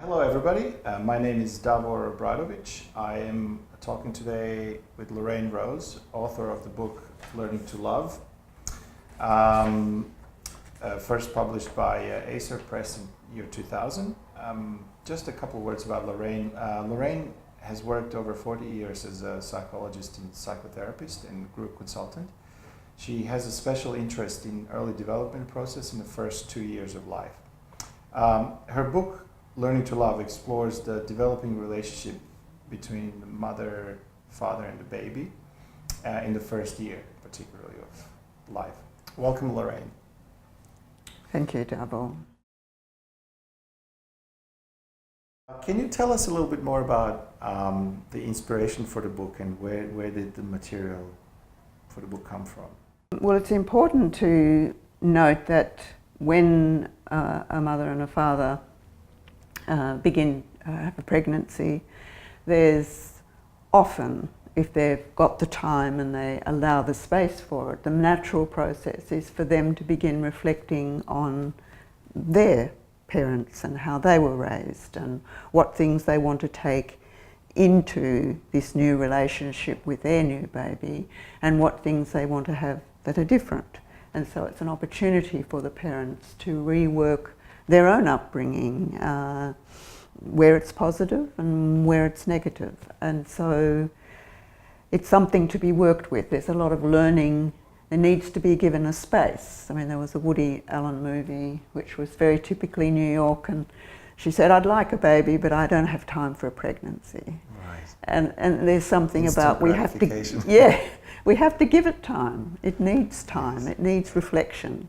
Hello everybody, my name is Davor Bradovic. I am talking today with Lorraine Rose, author of the book Learning to Love, first published by Acer Press in year 2000. Just a couple words about Lorraine. Lorraine has worked over 40 years as a psychologist and psychotherapist and group consultant. She has a special interest in early development process in the first 2 years of life. Her book Learning to Love explores the developing relationship between the mother, father, and the baby in the first year, particularly of life. Welcome, Lorraine. Thank you, Davor. Can you tell us a little bit more about the inspiration for the book and where did the material for the book come from? Well, it's important to note that when a mother and a father have a pregnancy, there's often, if they've got the time and they allow the space for it, the natural process is for them to begin reflecting on their parents and how they were raised and what things they want to take into this new relationship with their new baby and what things they want to have that are different. And so it's an opportunity for the parents to rework their own upbringing, where it's positive and where it's negative. And so it's something to be worked with. There's a lot of learning. There needs to be given a space. I mean, there was a Woody Allen movie which was very typically New York, and she said, "I'd like a baby, but I don't have time for a pregnancy." Right. And there's something Instant about we have to, we have to give it time. It needs time. Yes. It needs reflection.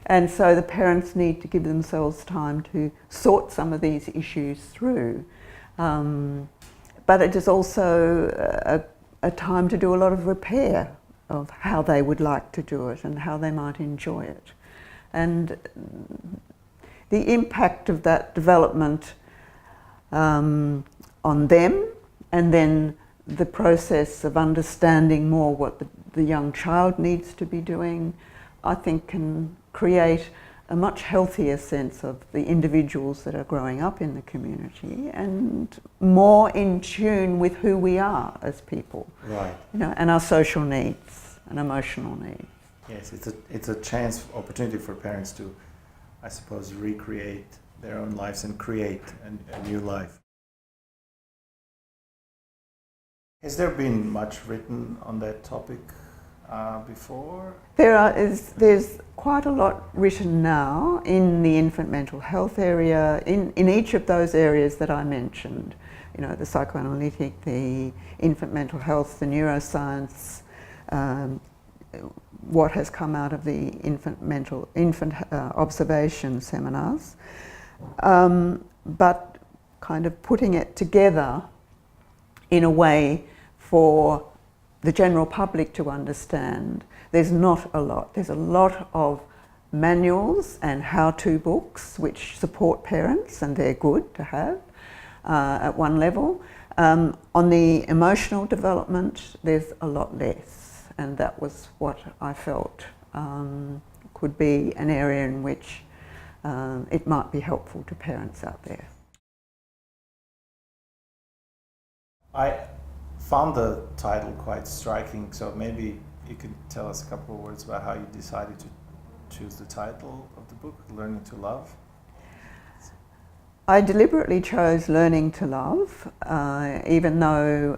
And so the parents need to give themselves time to sort some of these issues through. But it is also a time to do a lot of repair of how they would like to do it and how they might enjoy it. And the impact of that development on them, and then the process of understanding more what the young child needs to be doing, I think can create a much healthier sense of the individuals that are growing up in the community and more in tune with who we are as people. Right. You know, and our social needs and emotional needs. Yes, it's a chance, opportunity for parents to, I suppose, recreate their own lives and create a new life. Has there been much written on that topic before? There's quite a lot written now in the infant mental health area, in each of those areas that I mentioned. You know, the psychoanalytic, the infant mental health, the neuroscience, what has come out of the infant observation seminars, but kind of putting it together in a way for the general public to understand. There's not a lot. There's a lot of manuals and how-to books which support parents, and they're good to have at one level. On the emotional development, there's a lot less, and that was what I felt could be an area in which it might be helpful to parents out there. I found the title quite striking, so maybe you could tell us a couple of words about how you decided to choose the title of the book, Learning to Love. I deliberately chose Learning to Love, even though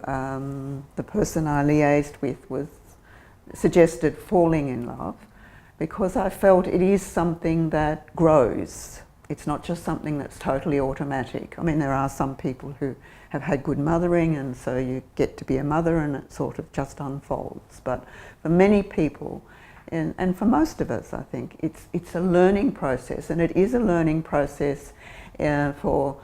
the person I liaised with suggested falling in love, because I felt it is something that grows. It's not just something that's totally automatic. I mean, there are some people who have had good mothering, and so you get to be a mother and it sort of just unfolds. But for many people, and for most of us, I think, it's a learning process, and it is a learning process for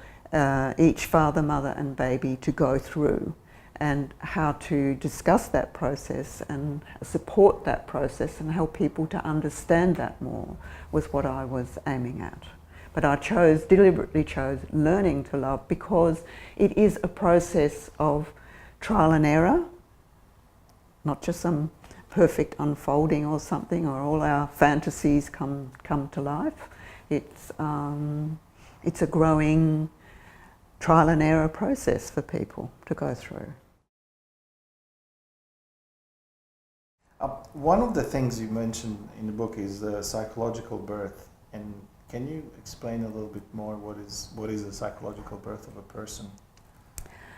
each father, mother and baby to go through, and how to discuss that process and support that process and help people to understand that more was what I was aiming at. But I deliberately chose Learning to Love because it is a process of trial and error, not just some perfect unfolding or something, or all our fantasies come to life. It's a growing trial and error process for people to go through. One of the things you mentioned in the book is the psychological birth, and can you explain a little bit more what is the psychological birth of a person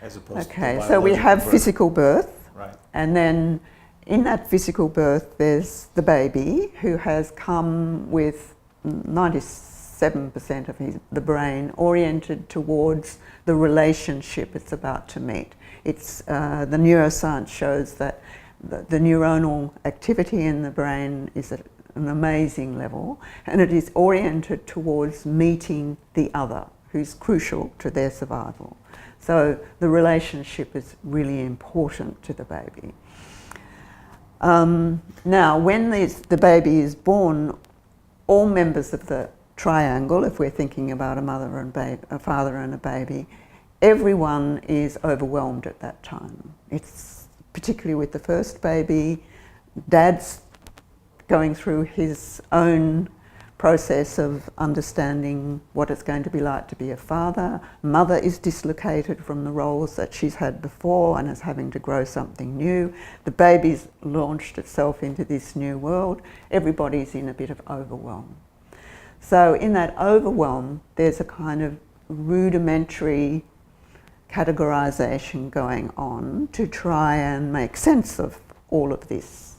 as opposed to Okay, so we have birth? physical birth, Right. and then in that physical birth there's the baby who has come with 97% of the brain oriented towards the relationship it's about to meet. It's the neuroscience shows that the neuronal activity in the brain is at an amazing level, and it is oriented towards meeting the other, who's crucial to their survival. So the relationship is really important to the baby. Now, when the baby is born, all members of the triangle, if we're thinking about a mother and a father and a baby, everyone is overwhelmed at that time. It's particularly with the first baby, dad's going through his own process of understanding what it's going to be like to be a father. Mother is dislocated from the roles that she's had before and is having to grow something new. The baby's launched itself into this new world. Everybody's in a bit of overwhelm. So in that overwhelm, there's a kind of rudimentary categorization going on to try and make sense of all of this.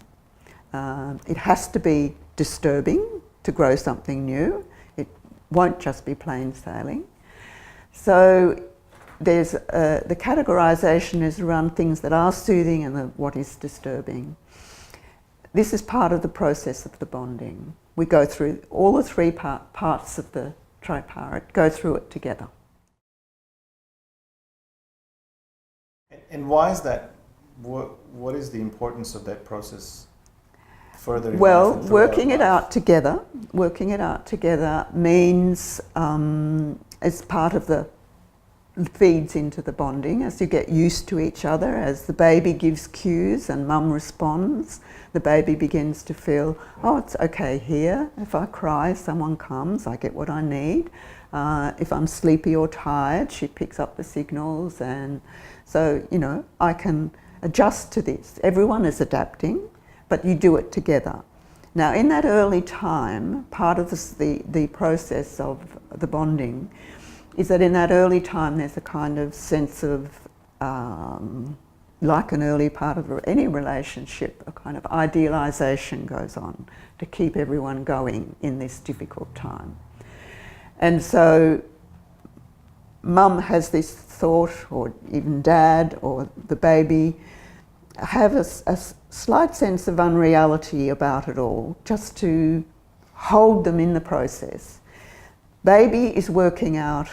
It has to be disturbing to grow something new. It won't just be plain sailing. So there's the categorization is around things that are soothing and what is disturbing. This is part of the process of the bonding. We go through all the three parts of the tripartite, go through it together. And why is that? What is the importance of that process? Well, working it out together means it's part of the feeds into the bonding as you get used to each other. As the baby gives cues and mum responds, the baby begins to feel, oh, it's okay here. If I cry, someone comes, I get what I need. If I'm sleepy or tired, she picks up the signals, and so, you know, I can adjust to this. Everyone is adapting, but you do it together. Now, in that early time, part of the process of the bonding is that in that early time there's a kind of sense of, like an early part of any relationship, a kind of idealisation goes on to keep everyone going in this difficult time. And so mum has this thought, or even dad or the baby, have a slight sense of unreality about it all, just to hold them in the process. Baby is working out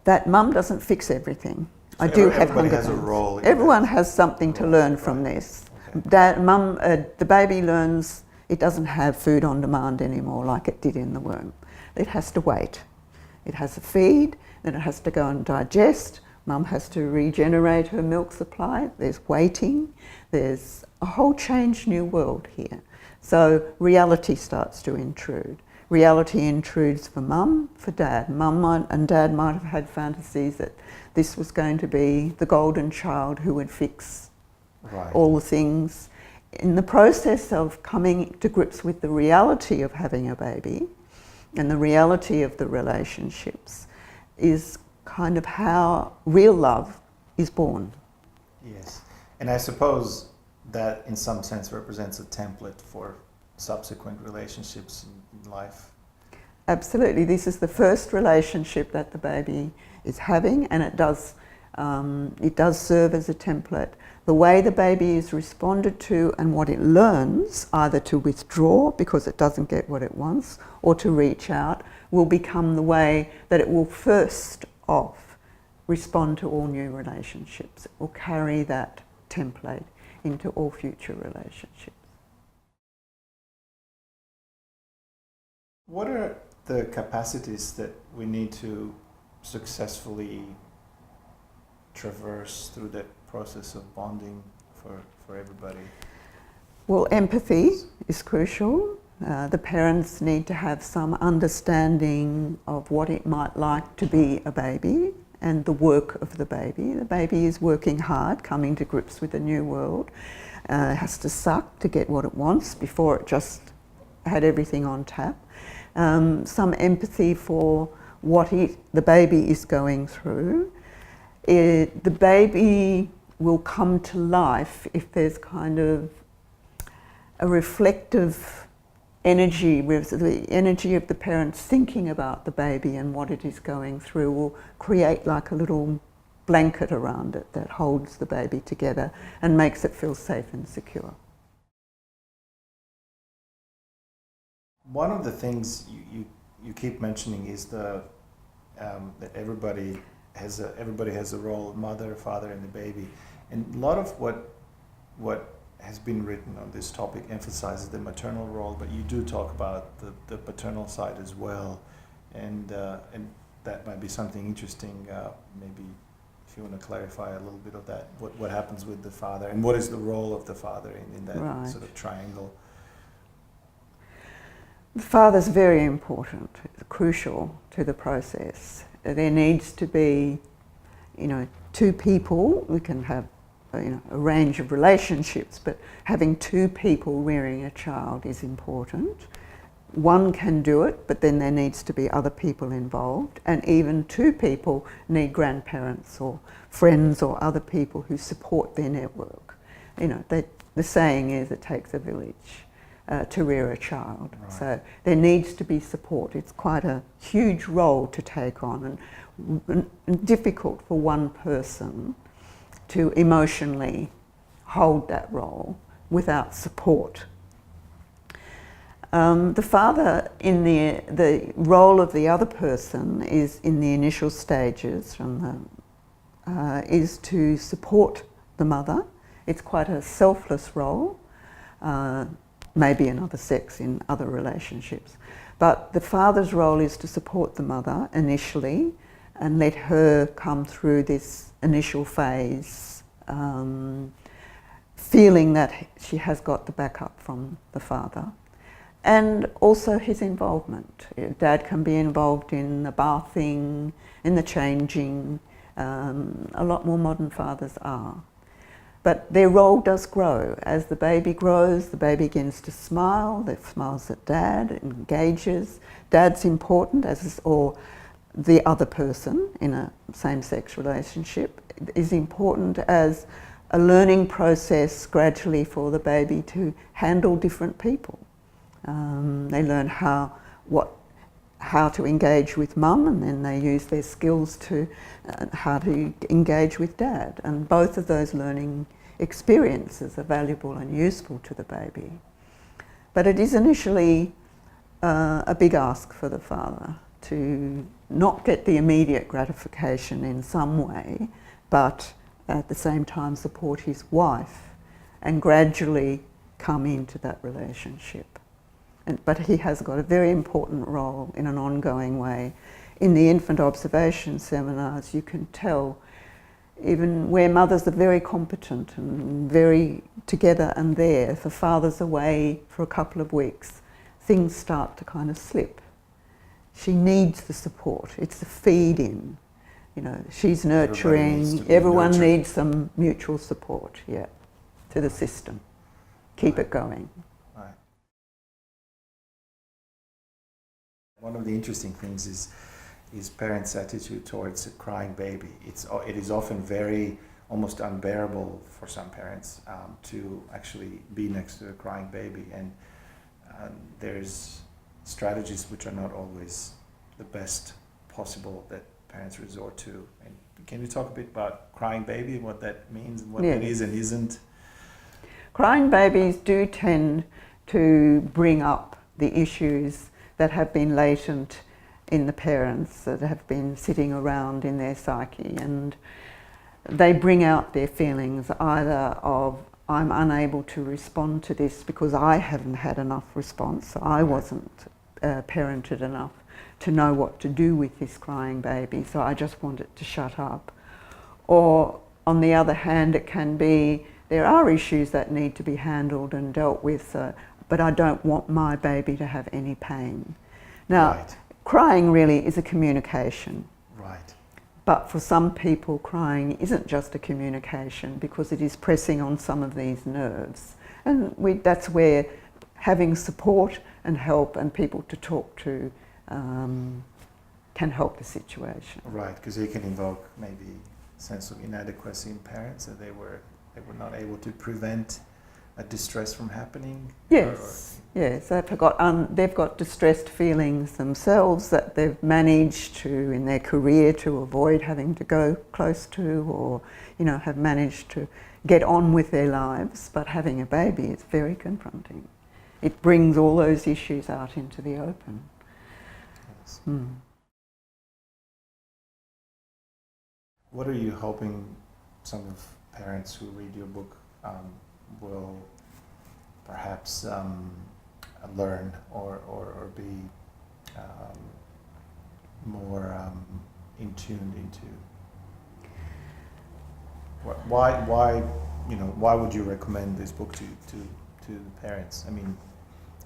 that mum doesn't fix everything. So I do have hunger. Everybody has a role. Everyone has something to learn from this. Okay. The baby learns it doesn't have food on demand anymore like it did in the womb. It has to wait. It has to feed, then it has to go and digest. Mum has to regenerate her milk supply. There's waiting. There's a whole changed new world here. So reality starts to intrude. Reality intrudes for mum, for dad. Mum and dad might have had fantasies that this was going to be the golden child who would fix all the things. In the process of coming to grips with the reality of having a baby and the reality of the relationships is kind of how real love is born. Yes, and I suppose that in some sense represents a template for subsequent relationships in life. Absolutely, this is the first relationship that the baby is having, and it does serve as a template. The way the baby is responded to and what it learns, either to withdraw because it doesn't get what it wants or to reach out, will become the way that it will first off respond to all new relationships. It will carry that template into all future relationships. What are the capacities that we need to successfully traverse through that process of bonding for everybody? Well, empathy is crucial. The parents need to have some understanding of what it might like to be a baby and the work of the baby. The baby is working hard, coming to grips with a new world, has to suck to get what it wants before it just had everything on tap. Some empathy for what the baby is going through. The baby will come to life if there's kind of a reflective energy, with the energy of the parents thinking about the baby and what it is going through will create like a little blanket around it that holds the baby together and makes it feel safe and secure. One of the things you keep mentioning is that everybody has a role, mother, father, and the baby, and a lot of what has been written on this topic emphasizes the maternal role, but you do talk about the paternal side as well, and that might be something interesting. Maybe if you want to clarify a little bit of that, what happens with the father, and what is the role of the father in that Right. sort of triangle? The father's very important, crucial to the process. There needs to be, two people. We can have, a range of relationships, but having two people rearing a child is important. One can do it, but then there needs to be other people involved, and even two people need grandparents or friends or other people who support their network. The saying is it takes a village to rear a child. Right. So there needs to be support. It's quite a huge role to take on, and difficult for one person to emotionally hold that role without support. The father, in the role of the other person, is in the initial stages is to support the mother. It's quite a selfless role. Maybe another sex in other relationships. But the father's role is to support the mother initially and let her come through this initial phase, feeling that she has got the backup from the father. And also his involvement. Dad can be involved in the bathing, in the changing. A lot more modern fathers are. But their role does grow. As the baby grows, the baby begins to smile, it smiles at Dad, engages. Dad's important, or the other person in a same-sex relationship is important as a learning process gradually for the baby to handle different people. They learn how to engage with mum, and then they use their skills to how to engage with Dad. And both of those learning experiences are valuable and useful to the baby. But it is initially a big ask for the father to not get the immediate gratification in some way, but at the same time support his wife and gradually come into that relationship. But he has got a very important role in an ongoing way. In the infant observation seminars, you can tell, even where mothers are very competent and very together and there, if a father's away for a couple of weeks, things start to kind of slip. She needs the support. It's the feed-in. She's nurturing. Everyone needs some mutual support, to the system. Keep it going. Right. One of the interesting things is parents' attitude towards a crying baby. It is often very almost unbearable for some parents to actually be next to a crying baby, and there's strategies which are not always the best possible that parents resort to. And can you talk a bit about crying baby, what that means, and what it is and isn't? Crying babies do tend to bring up the issues that have been latent in the parents, that have been sitting around in their psyche, and they bring out their feelings either of, I'm unable to respond to this because I haven't had enough response, I wasn't parented enough to know what to do with this crying baby, so I just want it to shut up. Or on the other hand, it can be, there are issues that need to be handled and dealt with. but I don't want my baby to have any pain. Now, Right. crying really is a communication. Right. But for some people, crying isn't just a communication because it is pressing on some of these nerves. And that's where having support and help and people to talk to can help the situation. Right, because it can invoke maybe a sense of inadequacy in parents, that they were not able to prevent a distress from happening. Yes, yes, they've got distressed feelings themselves that they've managed to, in their career, to avoid having to go close to, or have managed to get on with their lives. But having a baby is very confronting. It brings all those issues out into the open. Yes. Mm. What are you hoping some of parents who read your book will perhaps learn or be more in tuned into? Why would you recommend this book to the parents? I mean,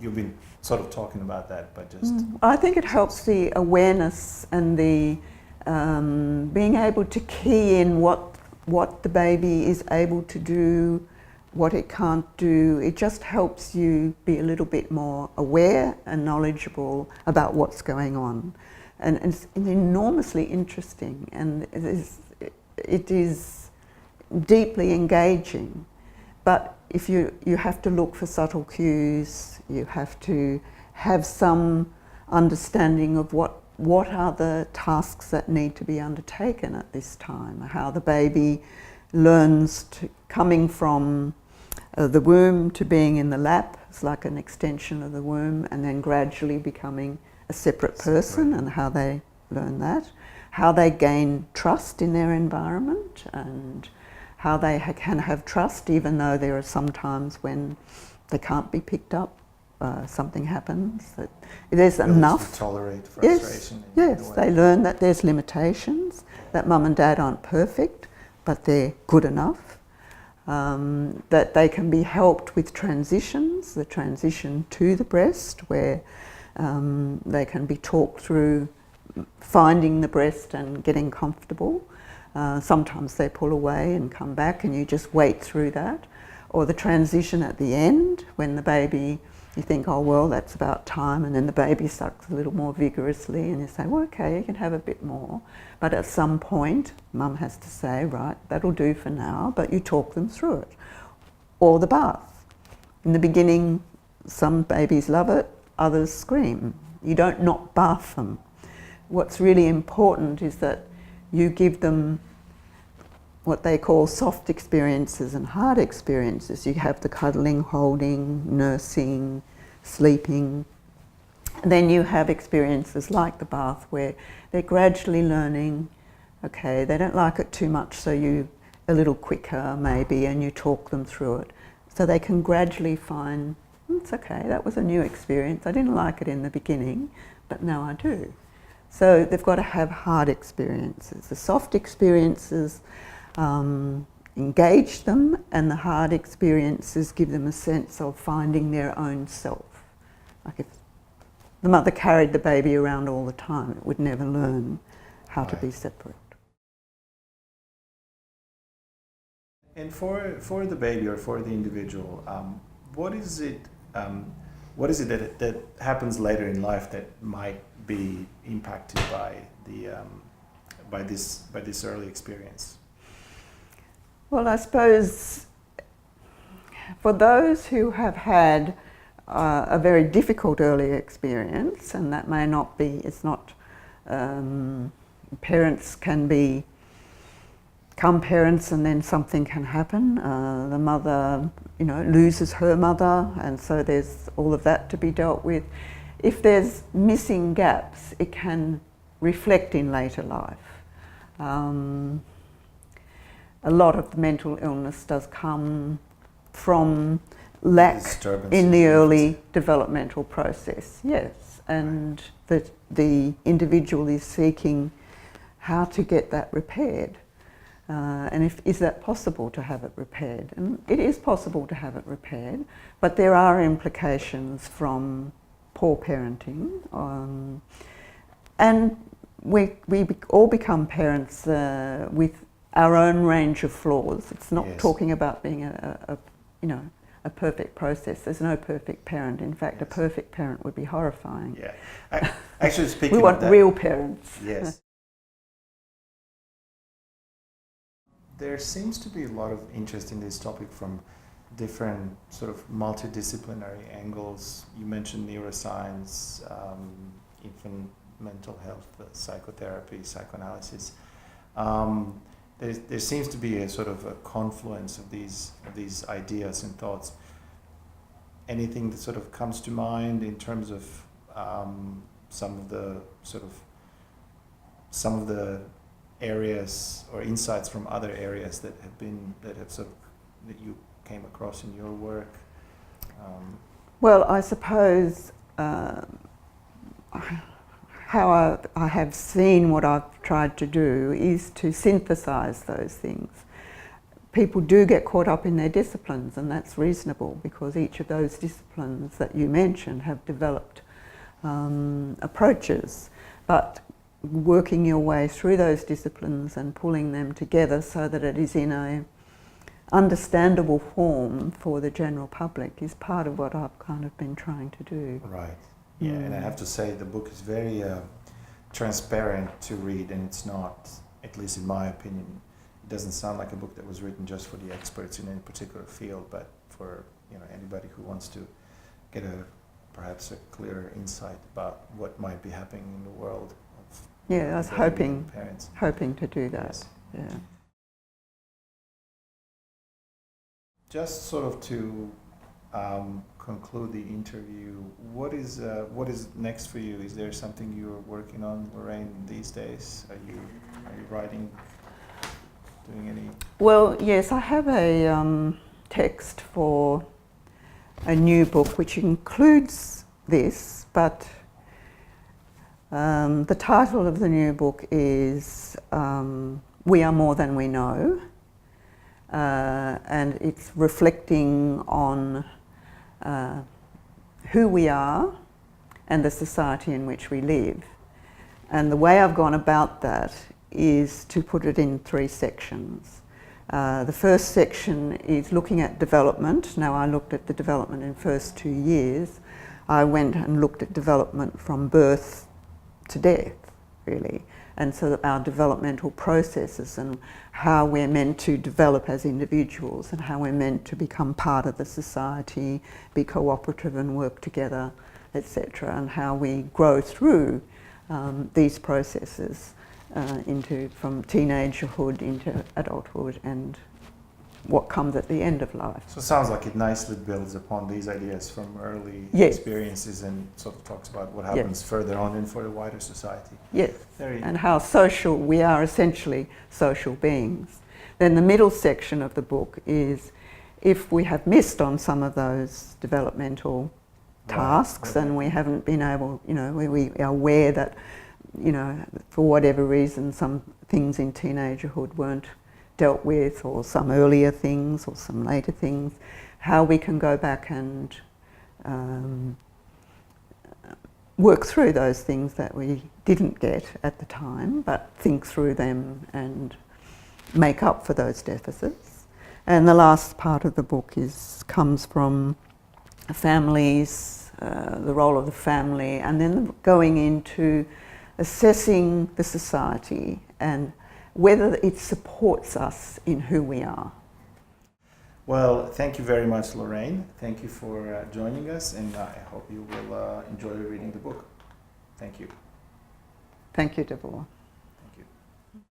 you've been sort of talking about that, but just... I think it helps the awareness and the being able to key in what the baby is able to do, what it can't do. It just helps you be a little bit more aware and knowledgeable about what's going on. And it's enormously interesting, and it is deeply engaging. But if you have to look for subtle cues, you have to have some understanding of what are the tasks that need to be undertaken at this time, how the baby learns coming from the womb to being in the lap. It's like an extension of the womb, and then gradually becoming a separate person, and how they learn that, how they gain trust in their environment, and how they can have trust even though there are some times when they can't be picked up. Something happens, that there's enough. To tolerate frustration. Yes, they learn that there's limitations, that mum and dad aren't perfect, but they're good enough. That they can be helped with transitions, the transition to the breast, where they can be talked through finding the breast and getting comfortable. Sometimes they pull away and come back, and you just wait through that. Or the transition at the end, when the baby, you think, oh well, that's about time, and then the baby sucks a little more vigorously, and you say, well, okay, you can have a bit more. But at some point, mum has to say, right, that'll do for now, but you talk them through it. Or the bath. In the beginning, some babies love it, others scream. You don't not bath them. What's really important is that you give them what they call soft experiences and hard experiences. You have the cuddling, holding, nursing, sleeping. And then you have experiences like the bath, where they're gradually learning, okay, they don't like it too much, so you a little quicker maybe, and you talk them through it. So they can gradually find, it's okay, that was a new experience. I didn't like it in the beginning, but now I do. So they've got to have hard experiences. The soft experiences engage them, and the hard experiences give them a sense of finding their own self. Like if the mother carried the baby around all the time, it would never learn how to be separate. And for the baby or for the individual, what is it that happens later in life that might be impacted by this early experience? Well, I suppose for those who have had a very difficult early experience, and that may not be, it's not, parents can become parents and then something can happen. The mother, loses her mother, and so there's all of that to be dealt with. If there's missing gaps, it can reflect in later life. A lot of the mental illness does come from lack in the early developmental process, yes, and the individual is seeking how to get that repaired. And is that possible to have it repaired? And it is possible to have it repaired, but there are implications from poor parenting. And we all become parents with our own range of flaws. It's not talking about being a perfect process. There's no perfect parent. In fact, a perfect parent would be horrifying. Yeah. Actually, speaking we want real parents. Yes. There seems to be a lot of interest in this topic from different sort of multidisciplinary angles. You mentioned neuroscience, infant mental health, psychotherapy, psychoanalysis. There seems to be a sort of a confluence of these ideas and thoughts. Anything that sort of comes to mind in terms of some of the areas or insights from other areas that you came across in your work? Well, I suppose how I have seen what I've tried to do is to synthesize those things. People do get caught up in their disciplines, and that's reasonable because each of those disciplines that you mentioned have developed approaches, but working your way through those disciplines and pulling them together so that it is in a understandable form for the general public is part of what I've kind of been trying to do. Right. Yeah, and I have to say the book is very transparent to read, and it's not, at least in my opinion, it doesn't sound like a book that was written just for the experts in any particular field, but for anybody who wants to get perhaps a clearer insight about what might be happening in the world. Yeah, I was hoping to do that. Yes. Yeah. Just sort of to conclude the interview, what is next for you? Is there something you're working on, Lorraine, these days? Are you writing, doing any? Well, yes, I have a text for a new book which includes this, but the title of the new book is We Are More Than We Know, and it's reflecting on who we are and the society in which we live. And the way I've gone about that is to put it in 3 sections. The first section is looking at development. Now, I looked at the development in the first 2 years. I went and looked at development from birth to death, really, and so that our developmental processes and how we're meant to develop as individuals and how we're meant to become part of the society, be cooperative and work together, etc., and how we grow through these processes from teenagerhood into adulthood and what comes at the end of life. So it sounds like it nicely builds upon these ideas from early experiences and sort of talks about what happens further on and for the wider society. Yes, and how social, we are essentially social beings. Then the middle section of the book is if we have missed on some of those developmental tasks and we haven't been able, we are aware that, for whatever reason, some things in teenagerhood weren't dealt with, or some earlier things or some later things, how we can go back and work through those things that we didn't get at the time, but think through them and make up for those deficits. And the last part of the book comes from families, the role of the family, and then going into assessing the society and whether it supports us in who we are. Well, thank you very much, Lorraine. Thank you for joining us, and I hope you will enjoy reading the book. Thank you. Thank you, Deborah.